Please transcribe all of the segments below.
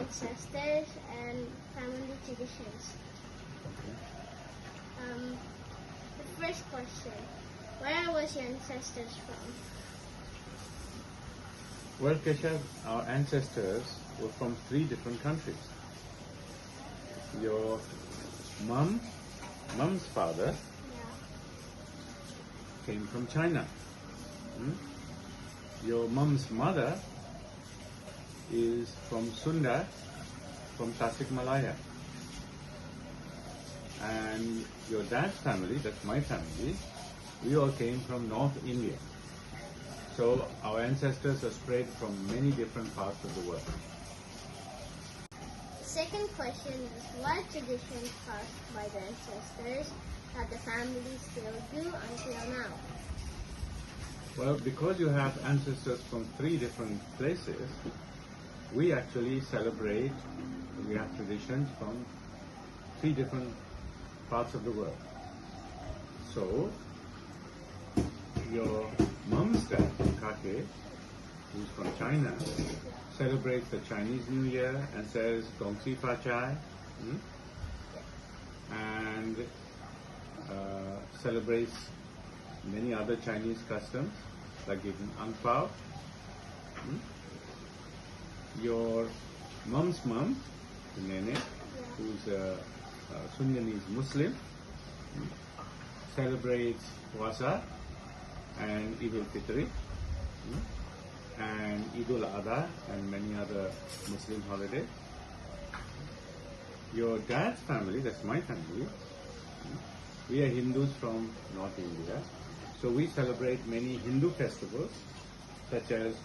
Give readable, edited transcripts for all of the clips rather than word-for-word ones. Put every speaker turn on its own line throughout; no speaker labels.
ancestors and family traditions. The first question, where was your ancestors from?
Well, Keshav, our ancestors were from 3 different countries. Your mom's father came from China. Your mom's mother is from Sunda, from Tasik Malaya. And your dad's family, that's my family, we all came from North India. So our ancestors are spread from many different parts of the world.
The second question is, what traditions passed by the ancestors that the family still do until now?
Well, because you have ancestors from 3 different places, we actually celebrate, we have traditions from 3 different parts of the world. So, your mom's dad, Kake, who's from China, celebrates the Chinese New Year and says Gong Xi Fa Chai, and celebrates many other Chinese customs like giving ang pao. Your mom's mom, Nene, who's a Sundanese Muslim, celebrates Puasa and Eid al-Fitr and Eid al-Adha and many other Muslim holidays. Your dad's family, that's my family, we are Hindus from North India, so we celebrate many Hindu festivals such as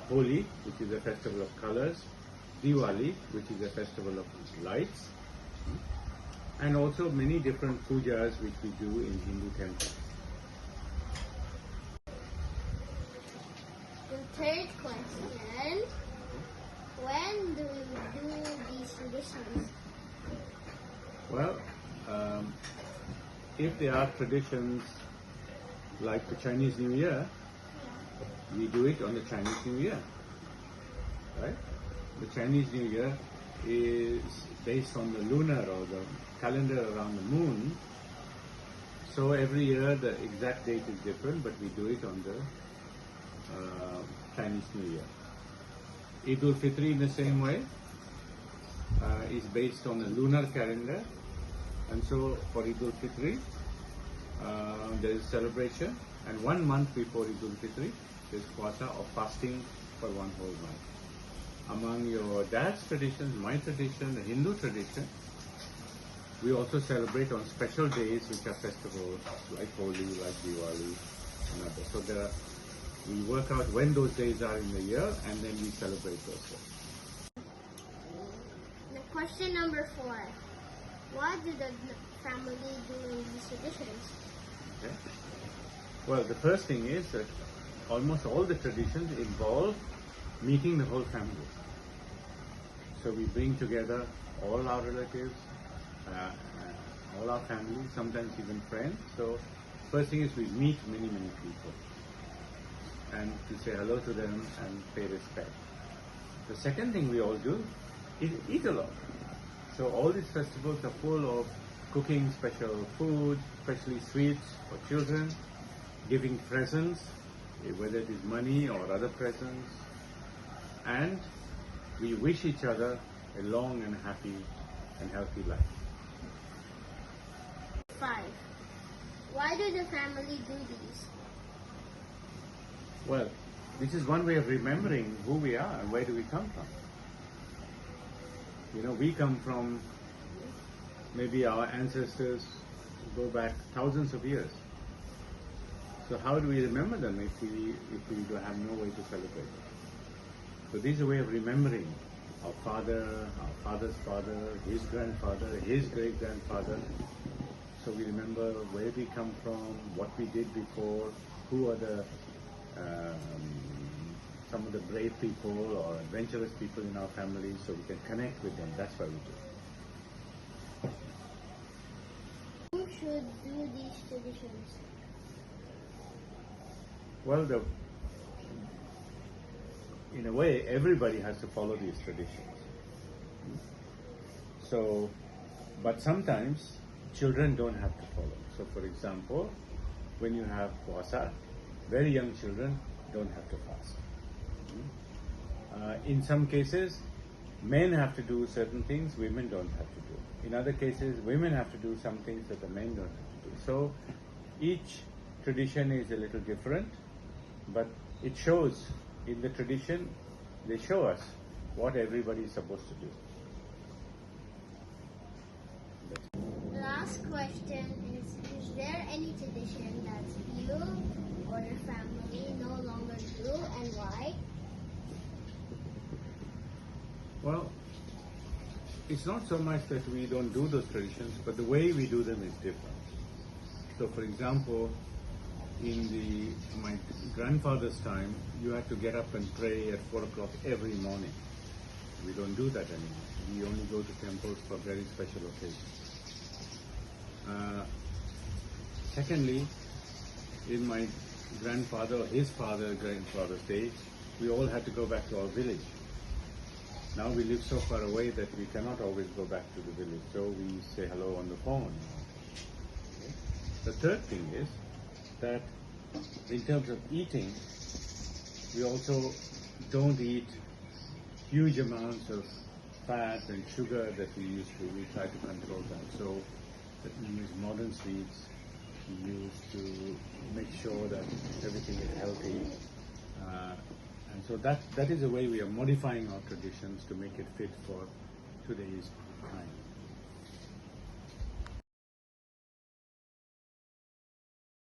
Holi, which is a festival of colors, Diwali, which is a festival of lights, and also many different pujas which we do in Hindu temples.
The third question, when do we do these traditions?
Well, if there are traditions like the Chinese New Year, we do it on the Chinese New Year, right? The Chinese New Year is based on the lunar or the calendar around the moon. So every year the exact date is different, but we do it on the Chinese New Year. Eid al-Fitr in the same way is based on the lunar calendar, and so for Eid al-Fitr there is celebration, and 1 month before Eid al-Fitr there's puasa or fasting for 1 whole month. Among your dad's traditions, my tradition, the Hindu tradition, we also celebrate on special days which are festivals like Holi, like Diwali and others. So we work out when those days are in the year and then we celebrate those days.
The question number 4. What do the family do in these traditions?
Okay. Well, the first thing is that almost all the traditions involve meeting the whole family. So we bring together all our relatives, all our family, sometimes even friends. So first thing is we meet many people and to say hello to them and pay respect. The second thing we all do is eat a lot. So all these festivals are full of cooking special food, especially sweets for children, giving presents, whether it is money or other presents, and we wish each other a long and happy and healthy life.
5. Why do the family do these?
Well, this is one way of remembering who we are and where do we come from. You know, we come from, maybe our ancestors go back thousands of years. So how do we remember them if we have no way to celebrate them? So this is a way of remembering our father, our father's father, his grandfather, his great-grandfather. So we remember where we come from, what we did before, who are some of the brave people or adventurous people in our family, so we can connect with them. That's why we do it.
Who should do these traditions?
Well, in a way, everybody has to follow these traditions. So, but sometimes children don't have to follow. So, for example, when you have puasa, very young children don't have to fast. In some cases, men have to do certain things, women don't have to do. In other cases, women have to do some things that the men don't have to do. So, each tradition is a little different, but it shows in the tradition, they show us what everybody is supposed to do.
The last question is there any tradition that you or your family no longer do, and why?
Well, it's not so much that we don't do those traditions, but the way we do them is different. So, for example, in my grandfather's time, you had to get up and pray at 4 o'clock every morning. We don't do that anymore. We only go to temples for very special occasions. Secondly, in my grandfather's days, we all had to go back to our village. Now we live so far away that we cannot always go back to the village, so we say hello on the phone. Okay. The third thing is that in terms of eating, we also don't eat huge amounts of fat and sugar that we used to. We try to control that. So we use modern sweets. We use to make sure that everything is healthy. And so that is the way we are modifying our traditions to make it fit for today's time.